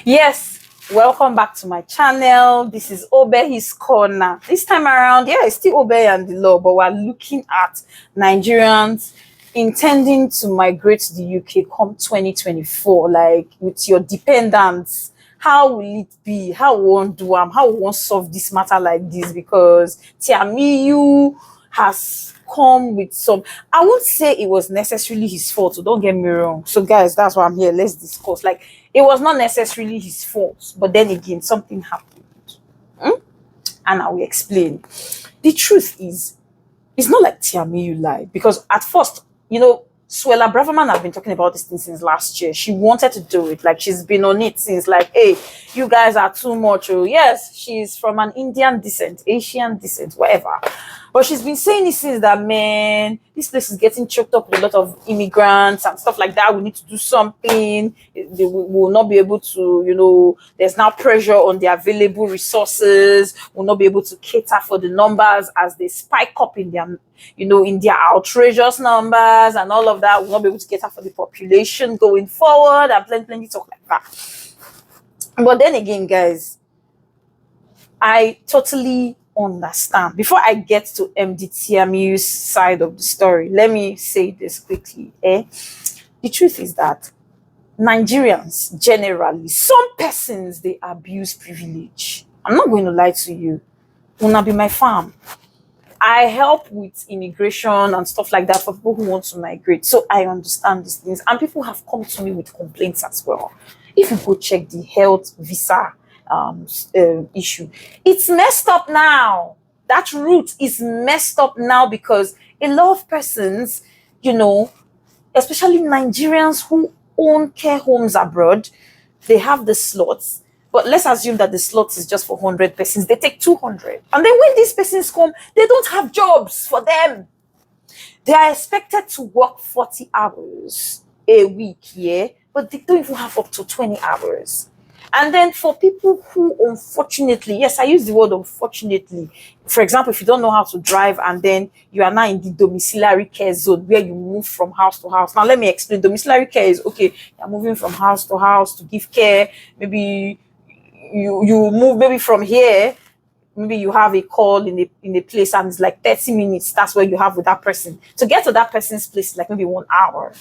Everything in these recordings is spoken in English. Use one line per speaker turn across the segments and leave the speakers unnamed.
Yes, welcome back to my channel. This is Obehi's Corner. This time around, yeah, it's still Obe and the law, but we're looking at Nigerians intending to migrate to the UK come 2024, like with your dependents. How will it be? How we won't do how we won't solve this matter like this? Because Tiamiyu has come with some. I won't say it was necessarily his fault, so don't get me wrong. So guys, that's why I'm here. Let's discuss. Like, it was not necessarily his fault, but then again, something happened. And I will explain. The truth is, it's not like Tiamiyu lied, because at first, Suella Braverman have been talking about this thing since last year. She wanted to do it. Like, she's been on it since, like, hey, you guys are too much. Oh, yes, she's from an Indian descent, Asian descent, whatever. But she's been saying it since that, man, this place is getting choked up with a lot of immigrants and stuff like that. We need to do something. They will not be able to, there's now pressure on the available resources. We'll not be able to cater for the numbers as they spike up in their, in their outrageous numbers and all of that. We'll not be able to cater for the population going forward and plenty talk like that. But then again, guys, I totally understand. Before I get to Emdee Tiamiyu's side of the story, let me say this quickly. The truth is that Nigerians generally, some persons, they abuse privilege. I'm not going to lie to you. Una be my farm. I help with immigration and stuff like that for people who want to migrate. So I understand these things. And people have come to me with complaints as well. If you go check the health visa issue, it's messed up now. That route is messed up now because a lot of persons, especially Nigerians who own care homes abroad, they have the slots. But let's assume that the slots is just for 100 persons. They take 200. And then when these persons come, they don't have jobs for them. They are expected to work 40 hours a week, yeah? But they don't even have up to 20 hours. And then for people who, unfortunately, yes, I use the word unfortunately. For example, if you don't know how to drive and then you are now in the domiciliary care zone where you move from house to house. Now, let me explain. Domiciliary care is, okay, you're moving from house to house to give care. Maybe you move maybe from here. Maybe you have a call in a place and it's like 30 minutes. That's where you have with that person. To get to that person's place, like maybe 1 hour.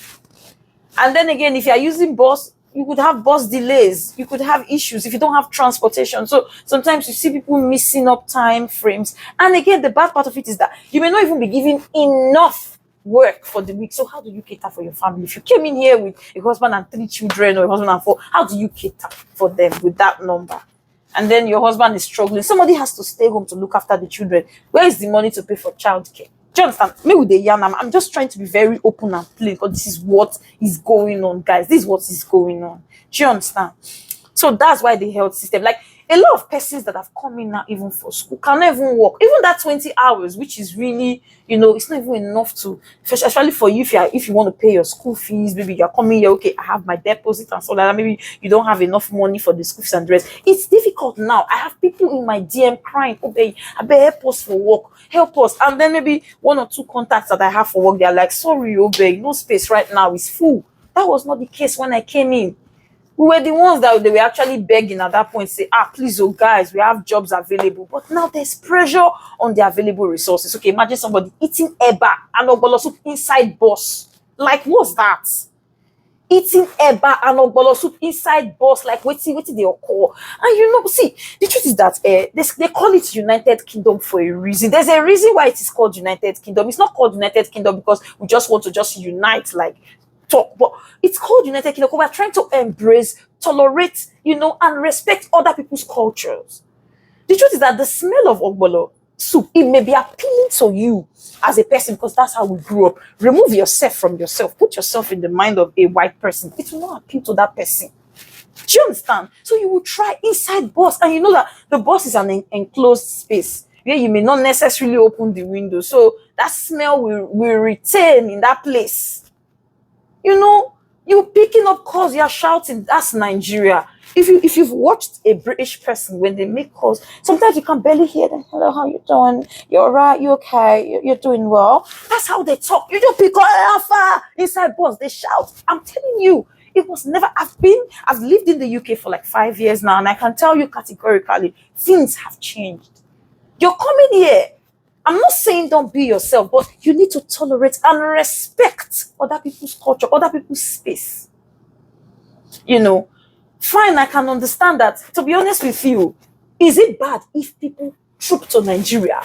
And then again, if you are using bus, you could have bus delays. You could have issues if you don't have transportation. So sometimes you see people missing up time frames. And again, the bad part of it is that you may not even be given enough work for the week. So how do you cater for your family? If you came in here with a husband and 3 children or a husband and 4, how do you cater for them with that number? And then your husband is struggling. Somebody has to stay home to look after the children. Where is the money to pay for childcare? Do you understand? Me with the yarn, I'm just trying to be very open and plain because this is what is going on, guys. This is what is going on. Do you understand? So that's why the health system, like a lot of persons that have come in now, even for school, cannot even work. Even that 20 hours, which is really, it's not even enough to, especially for you, if you want to pay your school fees, maybe you're coming here, okay, I have my deposit and so like that. Maybe you don't have enough money for the school fees and the rest. It's difficult now. I have people in my DM crying, okay, I better help us for work, help us. And then maybe 1 or 2 contacts that I have for work, they're like, sorry, Obey, no space right now, it's full. That was not the case when I came in. We were the ones that they were actually begging at that point, say, please, oh guys, we have jobs available. But now there's pressure on the available resources. Okay, imagine somebody eating eba and ogbolo soup inside bus. Like, what's that? Eating eba and ogbolo soup inside bus, like waiting they occur. And see, the truth is that they call it United Kingdom for a reason. There's a reason why it is called United Kingdom. It's not called United Kingdom because we just want to just unite, like, talk, but it's called United Kingdom because we're trying to embrace, tolerate, and respect other people's cultures. The truth is that the smell of ogbolo soup, it may be appealing to you as a person because that's how we grew up. Remove yourself from yourself. Put yourself in the mind of a white person. It will not appeal to that person. Do you understand? So you will try inside bus, and you know that the bus is an enclosed space where you may not necessarily open the window. So that smell will retain in that place. You picking up calls, you're shouting. That's Nigeria. If you've watched a British person when they make calls, sometimes you can barely hear them. Hello, how you doing? You're right. You okay? You're doing well. That's how they talk. You don't pick up Alpha inside bus. They shout. I'm telling you, It was never, I've lived in the UK for like 5 years now, and I can tell you categorically, things have changed. You're coming here. I'm not saying don't be yourself, but you need to tolerate and respect other people's culture, other people's space. You know, fine, I can understand that. To be honest with you, is it bad if people troop to Nigeria?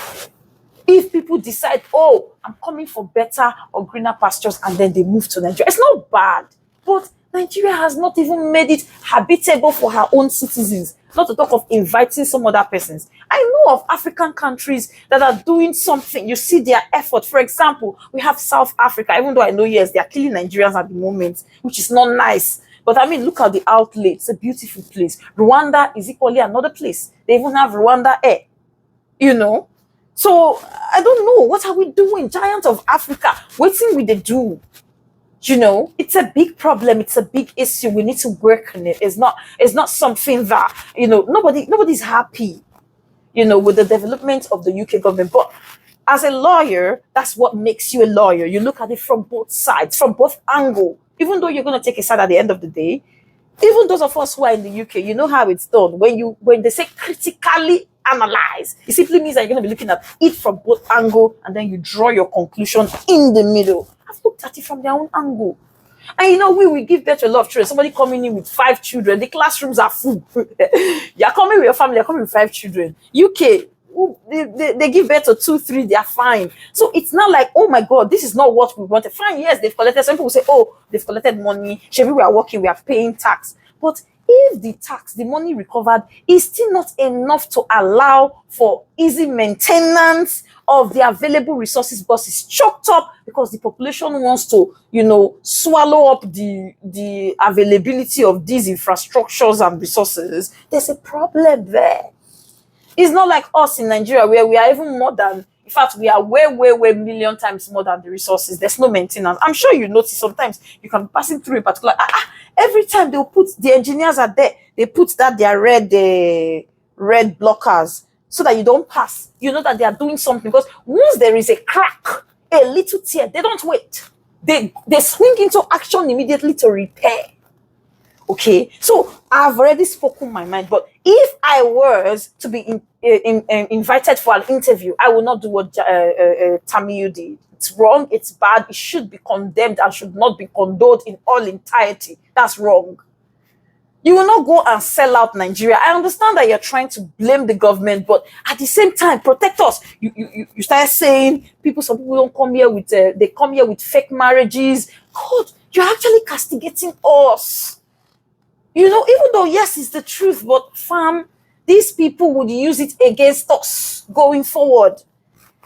If people decide, oh, I'm coming for better or greener pastures, and then they move to Nigeria, it's not bad. But Nigeria has not even made it habitable for her own citizens, not to talk of inviting some other persons. I know of African countries that are doing something. You see their effort. For example, we have South Africa, even though I know, yes, they are killing Nigerians at the moment, which is not nice. But I mean, look at the outlet. It's a beautiful place. Rwanda is equally another place. They even have Rwanda Air, you know. So I don't know, what are we doing? Giant of Africa, waiting with the do. You know, it's a big problem. It's a big issue. We need to work on it. It's not something that, you know, nobody's happy, you know, with the development of the UK government. But as a lawyer, that's what makes you a lawyer. You look at it from both sides, from both angles. Even though you're going to take a side at the end of the day, even those of us who are in the UK, you know how it's done. When they say critically analyze, it simply means that you're going to be looking at it from both angles, and then you draw your conclusion in the middle. I've looked at it from their own angle. And you know, we give birth to a lot of children. Somebody coming in with 5 children, the classrooms are full. You're coming with your family, you're coming with 5 children. UK, they give birth to 2, 3, they are fine. So it's not like, oh my God, this is not what we wanted. Fine, yes, they've collected. Some people say, oh, they've collected money. Maybe we are working, we are paying tax. But if the tax, the money recovered, is still not enough to allow for easy maintenance of the available resources, because it's choked up because the population wants to, you know, swallow up the availability of these infrastructures and resources, there's a problem there. It's not like us in Nigeria, where we are even more than, in fact, we are way, way, way million times more than the resources. There's no maintenance. I'm sure you notice sometimes you can be passing through a particular, every time they'll put, the engineers are there, they put that their red blockers so that you don't pass. You know that they are doing something, because once there is a crack, a little tear, they don't wait. They swing into action immediately to repair. Okay, so I've already spoken my mind, but if I was to be invited for an interview, I will not do what Tiamiyu did. It's wrong, it's bad, it should be condemned and should not be condoned in all entirety. That's wrong. You will not go and sell out Nigeria. I understand that you're trying to blame the government, but at the same time, protect us. You start saying some people don't come here with, they come here with fake marriages. God, you're actually castigating us. You know, even though, yes, it's the truth, but fam, these people would use it against us going forward.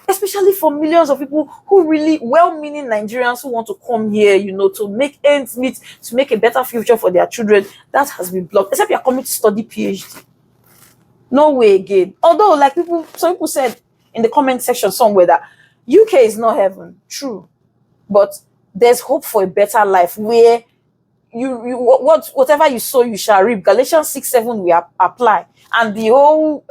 Especially for millions of people who really well-meaning Nigerians who want to come here, you know, to make ends meet, to make a better future for their children. That has been blocked. Except you're coming to study PhD. No way again. Although, like some people said in the comment section somewhere that UK is not heaven. True. But there's hope for a better life where whatever you sow, you shall reap. Galatians 6:7 we apply, and the whole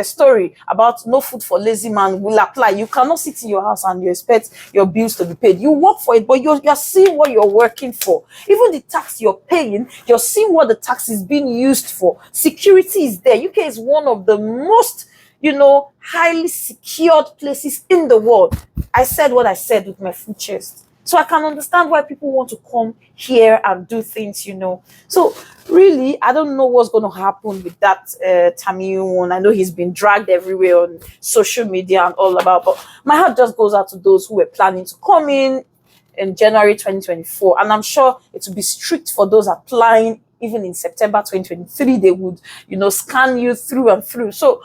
story about no food for lazy man will apply. You cannot sit in your house and you expect your bills to be paid. You work for it, but you're seeing what you're working for. Even the tax you're paying, you're seeing what the tax is being used for. Security is there. UK is one of the most, you know, highly secured places in the world. I said what I said with my full chest. So I can understand why people want to come here and do things, you know. So really, I don't know what's going to happen with that Tiamiyu one. I know he's been dragged everywhere on social media and all about, but my heart just goes out to those who were planning to come in January 2024. And I'm sure it will be strict for those applying. Even in September 2023, they would, you know, scan you through and through. So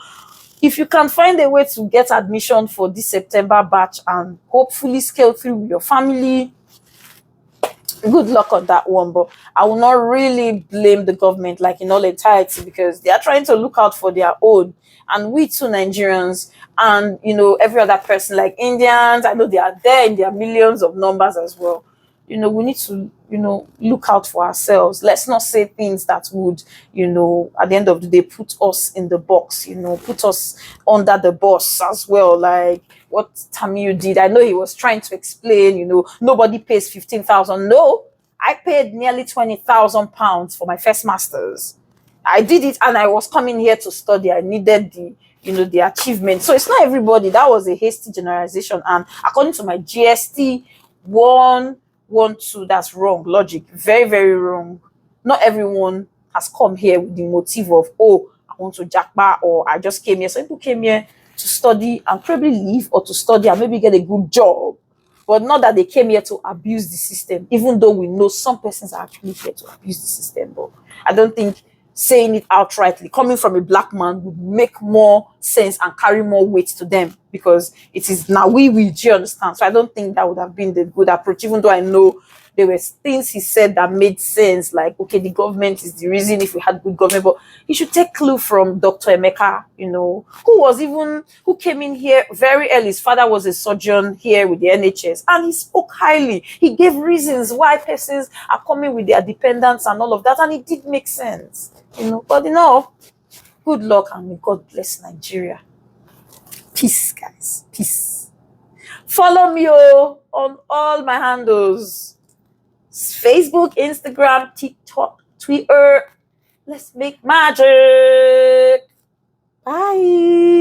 if you can find a way to get admission for this September batch and hopefully scale through with your family, good luck on that one. But I will not really blame the government like in all entirety, because they are trying to look out for their own. And we too, Nigerians, and, you know, every other person, like Indians, I know they are there in their millions of numbers as well. You know, we need to, you know, look out for ourselves. Let's not say things that would, you know, at the end of the day, put us in the box, you know, put us under the bus as well. Like what Tiamiyu did. I know he was trying to explain, you know, nobody pays 15,000. No, I paid nearly £20,000 for my first master's. I did it and I was coming here to study. I needed the achievement. So it's not everybody. That was a hasty generalization. And according to my GST 112, that's wrong. Logic. Very, very wrong. Not everyone has come here with the motive of, oh, I want to jackpot, or I just came here. Some people came here to study and probably leave, or to study and maybe get a good job. But not that they came here to abuse the system, even though we know some persons are actually here to abuse the system. But I don't think saying it outrightly, coming from a black man, would make more sense and carry more weight to them, because it is now do you understand? So I don't think that would have been the good approach, even though I know there were things he said that made sense, like, okay, the government is the reason if we had good government, but you should take clue from Dr. Emeka, who came in here very early. His father was a surgeon here with the NHS, and he spoke highly. He gave reasons why persons are coming with their dependents and all of that, and it did make sense, But good luck, and may God bless Nigeria. Peace, guys. Peace. Follow me on all my handles. Facebook, Instagram, TikTok, Twitter. Let's make magic. Bye.